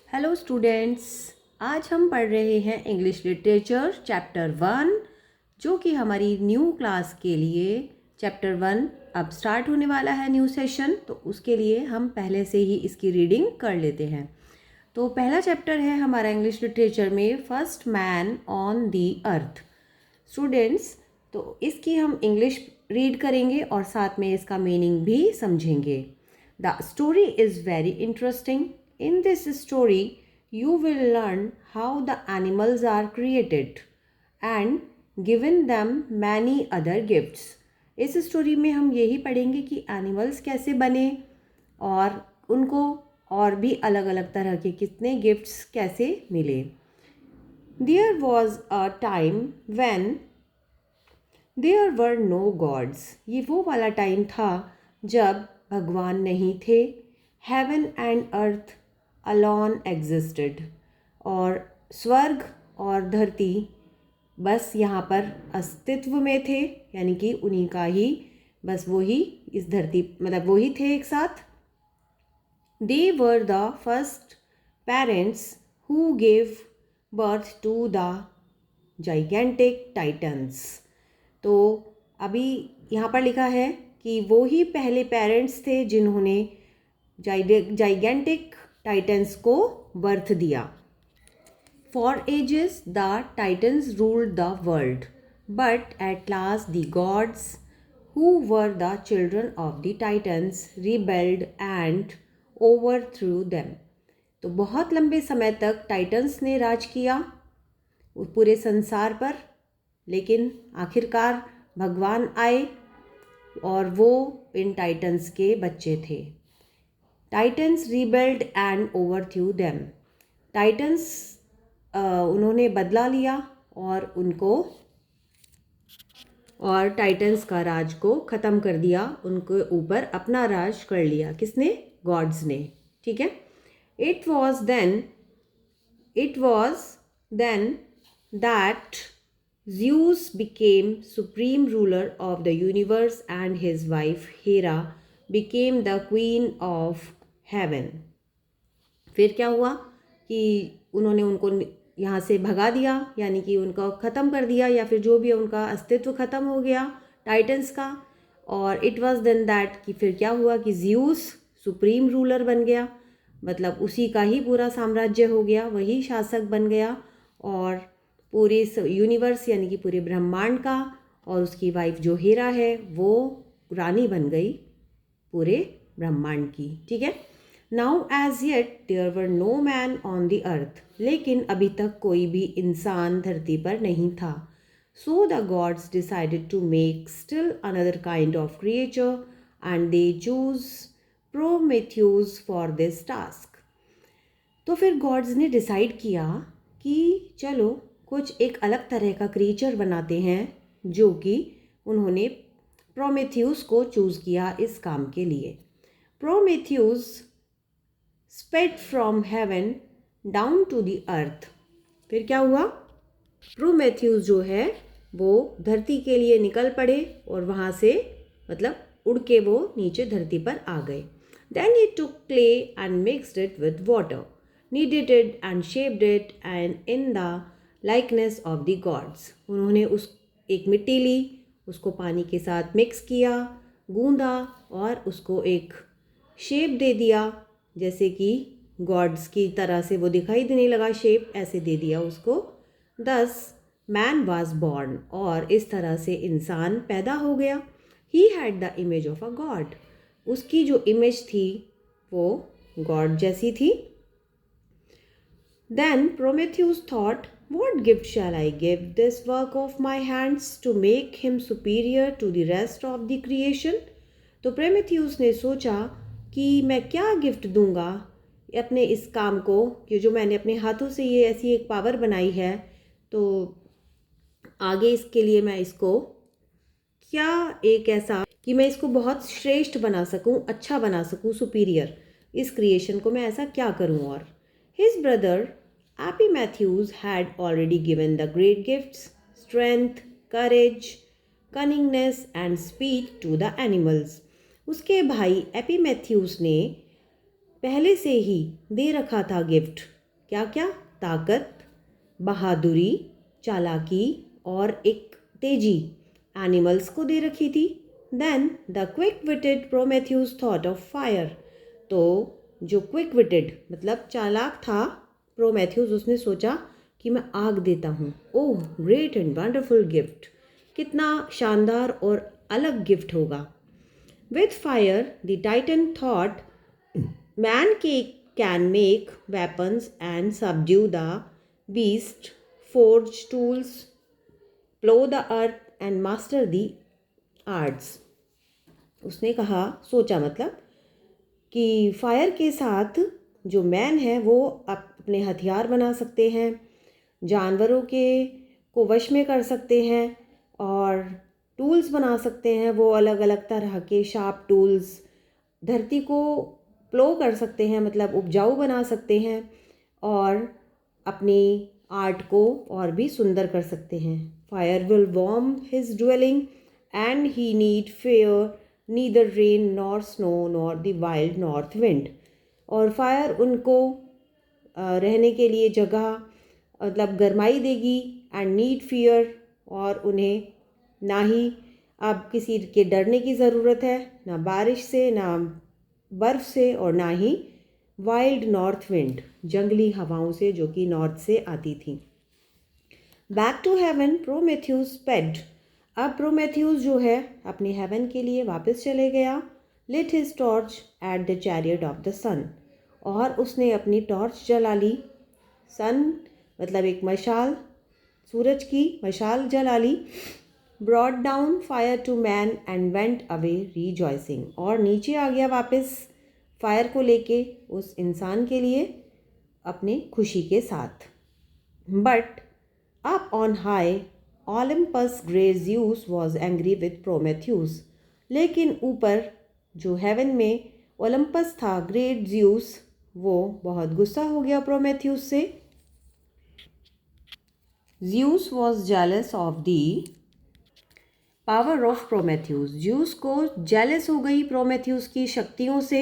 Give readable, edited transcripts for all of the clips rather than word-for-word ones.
Hello students. आज हम पढ़ रहे हैं इंग्लिश लिटरेचर चैप्टर 1, जो कि हमारी न्यू क्लास के लिए चैप्टर 1 अब स्टार्ट होने वाला है न्यू सेशन। तो उसके लिए हम पहले से ही इसकी रीडिंग कर लेते हैं। तो पहला चैप्टर है हमारा इंग्लिश लिटरेचर में first man on the earth. Students, तो इसकी हम इंग्लिश रीड करेंगे और साथ में इसका मीनिंग भी समझेंगे। The story is very interesting. In this story, you will learn how the animals are created and given them many other gifts. इस स्टोरी में हम यही पढ़ेंगे कि एनिमल्स कैसे बने और उनको और भी अलग अलग तरह के कितने गिफ्ट्स कैसे मिले. There was a time when there were no gods. ये वो वाला टाइम था जब भगवान नहीं थे. Heaven and earth alone existed. और स्वर्ग और धरती बस यहाँ पर अस्तित्व में थे, यानी कि उन्हीं का ही बस वो ही इस धरती मतलब वो ही थे एक साथ. They were the first parents who gave birth to the gigantic titans. तो अभी यहाँ पर लिखा है कि वो ही पहले पेरेंट्स थे जिन्होंने जाइगेंटिक टाइटन्स को बर्थ दिया. For ages the Titans ruled the world, but at last the gods who were the children of the Titans rebelled and overthrew them. तो बहुत लंबे समय तक टाइटन्स ने राज किया पूरे संसार पर, लेकिन आखिरकार भगवान आए और वो इन टाइटन्स के बच्चे थे. Titans rebelled and overthrew them. Titans उन्होंने बदला लिया और टाइटन्स का राज को ख़त्म कर दिया, उनके ऊपर अपना राज कर लिया. किसने? गॉड्स ने. ठीक है. It was then that Zeus became supreme ruler of the universe and his wife Hera became the queen of heaven. फिर क्या हुआ कि उन्होंने उनको यहाँ से भगा दिया, यानी कि उनका ख़त्म कर दिया, या फिर जो भी उनका अस्तित्व ख़त्म हो गया टाइटन्स का. और इट वाज देन दैट कि फिर क्या हुआ कि ज़्यूस सुप्रीम रूलर बन गया, मतलब उसी का ही पूरा साम्राज्य हो गया, वही शासक बन गया और पूरे यूनिवर्स यानी कि पूरे ब्रह्मांड का. और उसकी वाइफ जो हेरा है वो रानी बन गई पूरे ब्रह्मांड की. ठीक है. Now as yet there were no man on the earth. लेकिन अभी तक कोई भी इंसान धरती पर नहीं था. So the gods decided to make still another kind of creature and they chose Prometheus for this task. तो फिर गॉड्स ने डिसाइड किया कि चलो कुछ एक अलग तरह का क्रिएचर बनाते हैं, जो कि उन्होंने प्रोमेथ्यूस को चूज़ किया इस काम के लिए. Prometheus sped from heaven down to the earth. फिर क्या हुआ? प्रोमेथ्यूस जो है वो धरती के लिए निकल पड़े और वहाँ से मतलब उड़ के वो नीचे धरती पर आ गए. Then he took clay and mixed it with water, kneaded it and shaped it and in the likeness of the gods. उन्होंने उस एक मिट्टी ली, उसको पानी के साथ मिक्स किया, गूंदा और उसको एक शेप दे दिया, जैसे कि गॉड्स की तरह से वो दिखाई देने लगा, शेप ऐसे दे दिया उसको. Thus man was born. और इस तरह से इंसान पैदा हो गया. He had the image of a god. उसकी जो इमेज थी वो गॉड जैसी थी. Then Prometheus thought, what gift shall I give this work of my hands to make him superior to the rest of the creation? तो Prometheus ने सोचा कि मैं क्या गिफ्ट दूंगा अपने इस काम को, कि जो मैंने अपने हाथों से ये ऐसी एक पावर बनाई है, तो आगे इसके लिए मैं इसको क्या एक ऐसा कि मैं इसको बहुत श्रेष्ठ बना सकूं, अच्छा बना सकूं, सुपीरियर. इस क्रिएशन को मैं ऐसा क्या करूं. और his brother Epimetheus had already given the great gifts, strength, courage, cunningness and speech to the animals. उसके भाई एपिमेथ्यूस ने पहले से ही दे रखा था गिफ्ट, क्या क्या? ताकत, बहादुरी, चालाकी और एक तेजी एनिमल्स को दे रखी थी। Then the quick witted Prometheus thought of fire. तो जो क्विक विटेड मतलब चालाक था प्रोमेथ्यूस, उसने सोचा कि मैं आग देता हूँ। Oh great and wonderful gift, कितना शानदार और अलग गिफ्ट होगा। With fire the Titan thought man can make weapons and subdue the beast, forge tools, plow the earth and master the arts. उसने कहा, सोचा मतलब कि फायर के साथ जो मैन है वो अपने हथियार बना सकते हैं, जानवरों के को वश में कर सकते हैं और टूल्स बना सकते हैं, वो अलग अलग तरह के शार्प टूल्स। धरती को प्लो कर सकते हैं मतलब उपजाऊ बना सकते हैं और अपनी आर्ट को और भी सुंदर कर सकते हैं। Fire will warm his dwelling and he need fair neither rain nor snow nor the wild north wind. और फायर उनको रहने के लिए जगह मतलब गरमाई देगी एंड नीड फियर, और उन्हें ना ही अब किसी के डरने की ज़रूरत है, ना बारिश से, ना बर्फ़ से, और ना ही वाइल्ड नॉर्थ विंड जंगली हवाओं से जो कि नॉर्थ से आती थी। Back to heaven Prometheus sped. अब प्रोमेथ्यूस जो है अपने हेवन के लिए वापस चले गया। Lit his torch at the chariot of the sun. और उसने अपनी टॉर्च जला ली। सन मतलब एक मशाल, सूरज की मशाल जला ली। brought down fire to man and went away rejoicing। और नीचे आ गया वापस फायर को लेके उस इंसान के लिए अपने खुशी के साथ। But up on high Olympus great Zeus was angry with Prometheus. लेकिन ऊपर जो हेवन में ओलंपस था, ग्रेट ज़्यूस, वो बहुत गुस्सा हो गया प्रोमेथ्यूस से। Zeus was jealous of the power of Prometheus. Zeus को जेलस हो गई प्रोमेथ्यूस की शक्तियों से।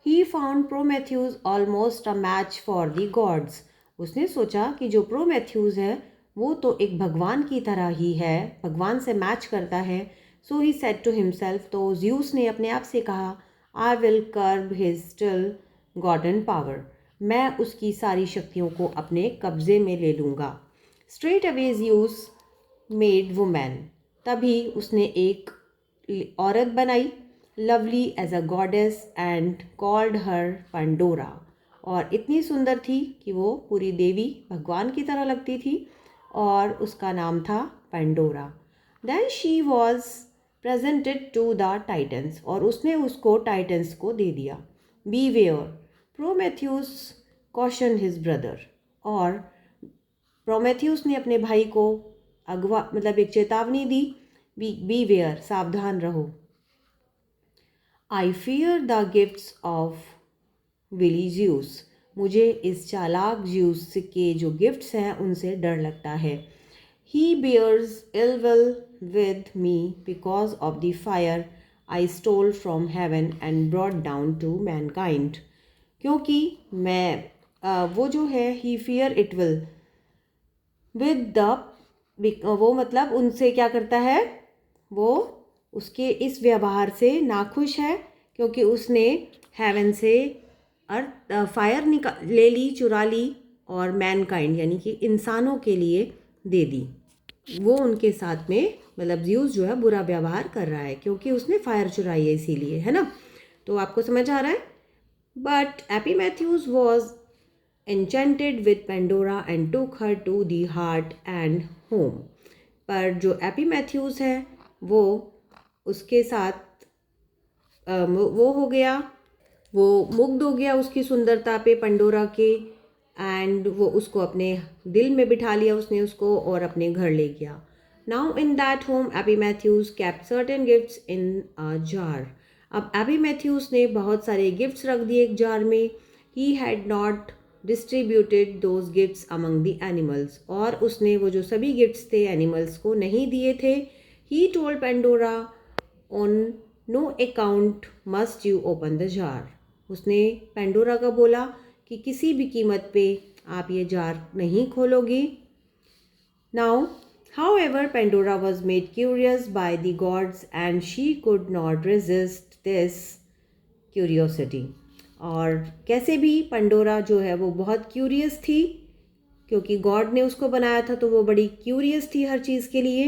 He found Prometheus almost a match for the gods. उसने सोचा कि जो प्रोमेथ्यूस है वो तो एक भगवान की तरह ही है, भगवान से मैच करता है। So he said to himself, तो ज़्यूस ने अपने आप से कहा, I will curb his still golden power. मैं उसकी सारी शक्तियों को अपने कब्जे में ले लूँगा। Straight away Zeus made women. तभी उसने एक औरत बनाई, lovely as a goddess and called her Pandora. और इतनी सुंदर थी कि वो पूरी देवी भगवान की तरह लगती थी, और उसका नाम था Pandora. Then she was presented to the Titans. और उसने उसको टाइटन्स को दे दिया। Beware Prometheus cautioned his brother. और प्रोमेथ्यूस ने अपने भाई को अगवा मतलब एक चेतावनी दी, बी वेयर, सावधान रहो। I fear the gifts of wily Zeus. मुझे इस चालाक ज़्यूस के जो गिफ्ट्स हैं उनसे डर लगता है। He bears ill will with me because of the fire I stole from heaven and brought down to mankind. क्योंकि मैं वो जो है he fear it will with the, वो मतलब उनसे क्या करता है, वो उसके इस व्यवहार से नाखुश है क्योंकि उसने हेवन से अर्थ फायर ले ली, चुरा ली, और मैनकाइंड यानी कि इंसानों के लिए दे दी। वो उनके साथ में मतलब ज़्यूस जो है बुरा व्यवहार कर रहा है क्योंकि उसने फायर चुराई है, इसीलिए, है ना। तो आपको समझ आ रहा है। But Epimetheus was enchanted with Pandora and took her to the heart and home। पर जो एपीमेथ्यूस है वो उसके साथ वो हो गया, वो मुग्ध हो गया उसकी सुंदरता पे पंडोरा के, एंड वो उसको अपने दिल में बिठा लिया उसने उसको और अपने घर ले गया। Now in that home Epimetheus kept certain gifts in a jar. अब एपीमेथ्यूस ने बहुत सारे गिफ्ट्स रख दिए एक जार में। He had not distributed those gifts among the animals. और उसने वो जो सभी गिफ्ट्स थे एनिमल्स को नहीं दिए थे। He told Pandora on no account must you open the jar. उसने पेंडोरा का बोला कि किसी भी कीमत पे आप ये जार नहीं खोलोगी। Now, however, Pandora was made curious by the gods and she could not resist this curiosity. और कैसे भी पंडोरा जो है वो बहुत क्यूरियस थी, क्योंकि गॉड ने उसको बनाया था तो वो बड़ी क्यूरियस थी हर चीज़ के लिए,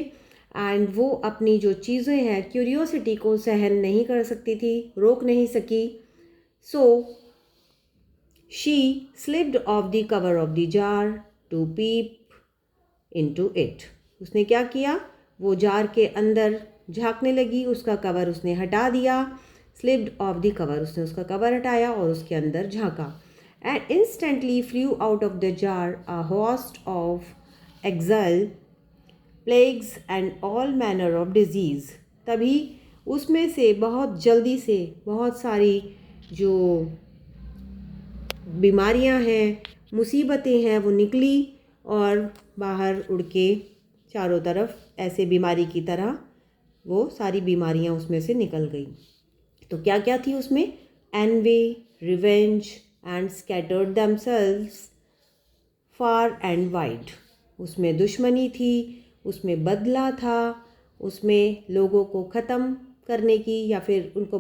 एंड वो अपनी जो चीज़ें हैं क्यूरियोसिटी को सहन नहीं कर सकती थी, रोक नहीं सकी. So she slipped off the cover of the jar to peep into it. उसने क्या किया, वो जार के अंदर झांकने लगी, उसका कवर उसने हटा दिया. स्लिप्ड ऑफ द कवर, उसने उसका कवर हटाया और उसके अंदर झांका. And instantly flew out of the jar a host of excel plagues and all manner of disease. तभी उसमें से बहुत जल्दी से बहुत सारी जो बीमारियां हैं, मुसीबतें हैं, वो निकली और बाहर उड़ के चारों तरफ ऐसे बीमारी की तरह वो सारी बीमारियां उसमें से निकल गई. तो क्या क्या थी उसमें? Envy, revenge and scattered themselves far and wide. उसमें दुश्मनी थी, उसमें बदला था, उसमें लोगों को ख़त्म करने की या फिर उनको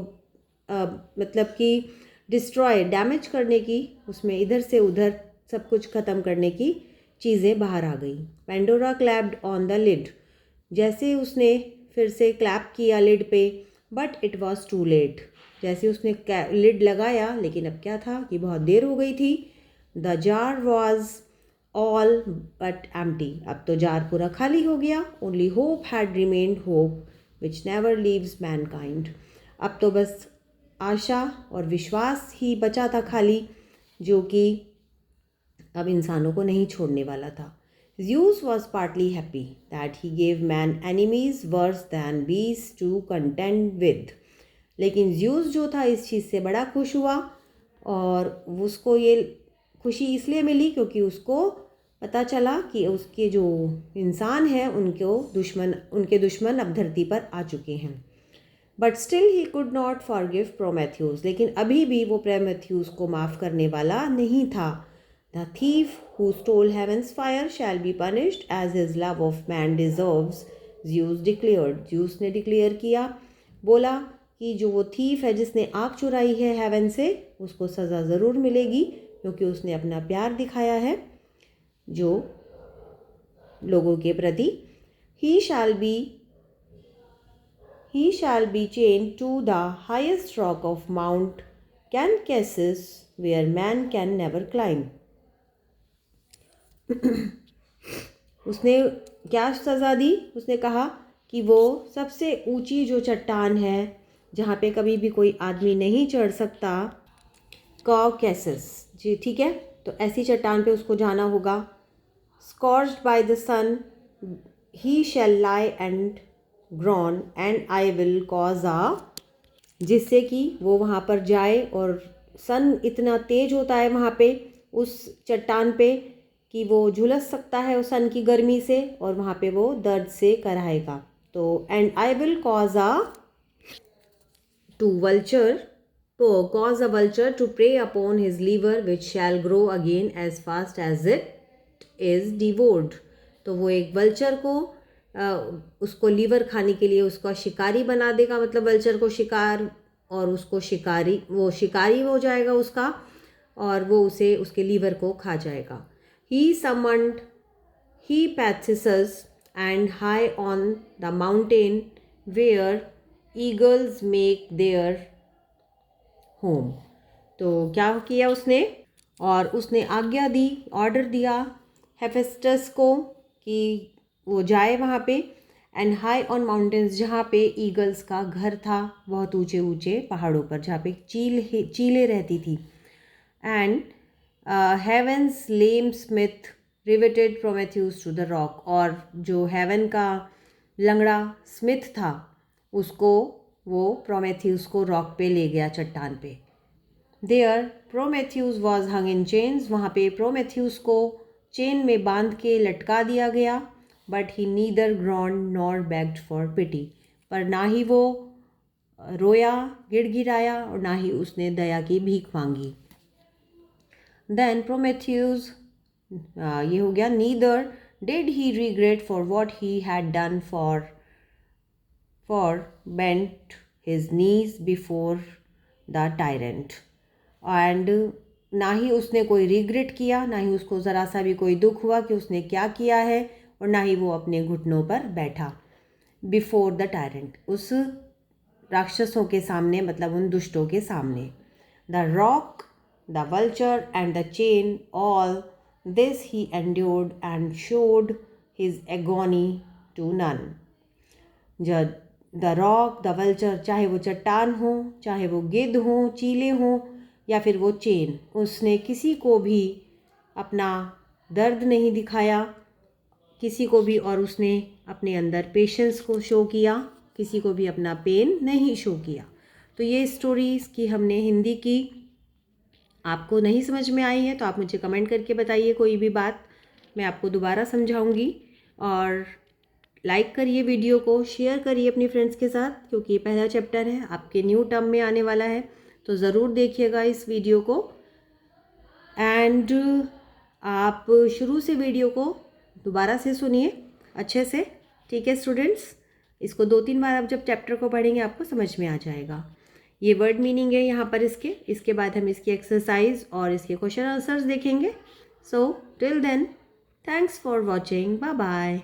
मतलब कि डिस्ट्रॉय, डैमेज करने की, उसमें इधर से उधर सब कुछ ख़त्म करने की चीज़ें बाहर आ गई. Pandora clapped on the lid. जैसे उसने फिर से क्लैप किया लिड पे, but it was too late. जैसे उसने लिड लगाया, लेकिन अब क्या था कि बहुत देर हो गई थी. The jar was all but empty. अब तो जार पूरा खाली हो गया. Only hope had remained, hope which never leaves Mankind. अब तो बस आशा और विश्वास ही बचा था खाली, जो कि अब इंसानों को नहीं छोड़ने वाला था. Zeus was partly happy that he gave man enemies worse than beasts to contend with. लेकिन ज़्यूस जो था इस चीज़ से बड़ा खुश हुआ, और उसको ये खुशी इसलिए मिली क्योंकि उसको पता चला कि उसके जो इंसान हैं उनके दुश्मन अब धरती पर आ चुके हैं. But still he could not forgive Prometheus. लेकिन अभी भी वो प्रोमेथ्यूस को माफ़ करने वाला नहीं था. The thief who stole heaven's fire shall be punished as his love of man deserves, Zeus declared. Zeus ने डिक्लेयर किया, बोला कि जो वो थीफ है जिसने आग चुराई है हेवन से, उसको सज़ा ज़रूर मिलेगी, क्योंकि उसने अपना प्यार दिखाया है जो लोगों के प्रति. He shall be chained to the highest rock of Mount Caucasus, where man can never climb. उसने क्या सज़ा दी? उसने कहा कि वो सबसे ऊंची जो चट्टान है जहाँ पे कभी भी कोई आदमी नहीं चढ़ सकता, कॉकेसस जी, ठीक है, तो ऐसी चट्टान पे उसको जाना होगा. Scorched by the sun he shall lie and groan and I will cause a, जिससे कि वो वहाँ पर जाए, और सन इतना तेज होता है वहाँ पे उस चट्टान पे कि वो झुलस सकता है उस सन की गर्मी से, और वहाँ पे वो दर्द से कराएगा. तो and I will cause a vulture to prey upon his liver which shall grow again as fast as it is devoured. तो वो एक वल्चर को उसको लीवर खाने के लिए उसका शिकारी बना देगा, मतलब वल्चर को शिकार, और उसको शिकारी हो जाएगा उसका, और वो उसे उसके लीवर को खा जाएगा. He summoned Hephaestus and high on the mountain where eagles make their home. तो क्या किया उसने? और उसने आज्ञा दी, ऑर्डर दिया हेफेस्टस को कि वो जाए वहाँ पे. एंड हाई ऑन माउंटेन्स, जहाँ पे ईगल्स का घर था, बहुत ऊंचे ऊंचे पहाड़ों पर जहाँ पे चीलें रहती थी. And heaven's lame smith riveted Prometheus to the rock. और जो हेवन का लंगड़ा स्मिथ था, उसको वो प्रोमेथ्यूस को रॉक पे ले गया, चट्टान पे. There Prometheus was hung in chains. वहाँ पे प्रोमेथ्यूस को चेन में बांध के लटका दिया गया. But he neither groaned nor begged for pity. पर ना ही वो रोया, गिड़गिड़ाया, और ना ही उसने दया की भीख मांगी. Then Prometheus ये हो गया neither did he regret for what he had done for bent his knees before the tyrant. And ना ही उसने कोई रिग्रेट किया, ना ही उसको ज़रा सा भी कोई दुख हुआ कि उसने क्या किया है, और ना ही वो अपने घुटनों पर बैठा। बिफोर द टायरेंट, उस राक्षसों के सामने, मतलब उन दुष्टों के सामने। The rock, the vulture and the chain, all this he endured and showed his agony to none. जब द रॉक, द वल्चर, चाहे वो चट्टान हो, चाहे वो गिद्ध हो, चीले हों, या फिर वो चेन, उसने किसी को भी अपना दर्द नहीं दिखाया किसी को भी, और उसने अपने अंदर पेशेंस को शो किया, किसी को भी अपना पेन नहीं शो किया। तो ये स्टोरीज़ की हमने हिंदी की। आपको नहीं समझ में आई है तो आप मुझे कमेंट करके बताइए कोई भी बात, मैं आपको दोबारा समझाऊंगी। और लाइक करिए वीडियो को, शेयर करिए अपनी फ्रेंड्स के साथ, क्योंकि ये पहला चैप्टर है, आपके न्यू टर्म में आने वाला है, तो ज़रूर देखिएगा इस वीडियो को। एंड आप शुरू से वीडियो को दोबारा से सुनिए अच्छे से, ठीक है स्टूडेंट्स। इसको 2-3 बार आप जब चैप्टर को पढ़ेंगे आपको समझ में आ जाएगा। ये वर्ड मीनिंग है यहाँ पर इसके बाद हम इसकी एक्सरसाइज और इसके क्वेश्चन आंसर्स देखेंगे। So till then, thanks for watching, bye bye.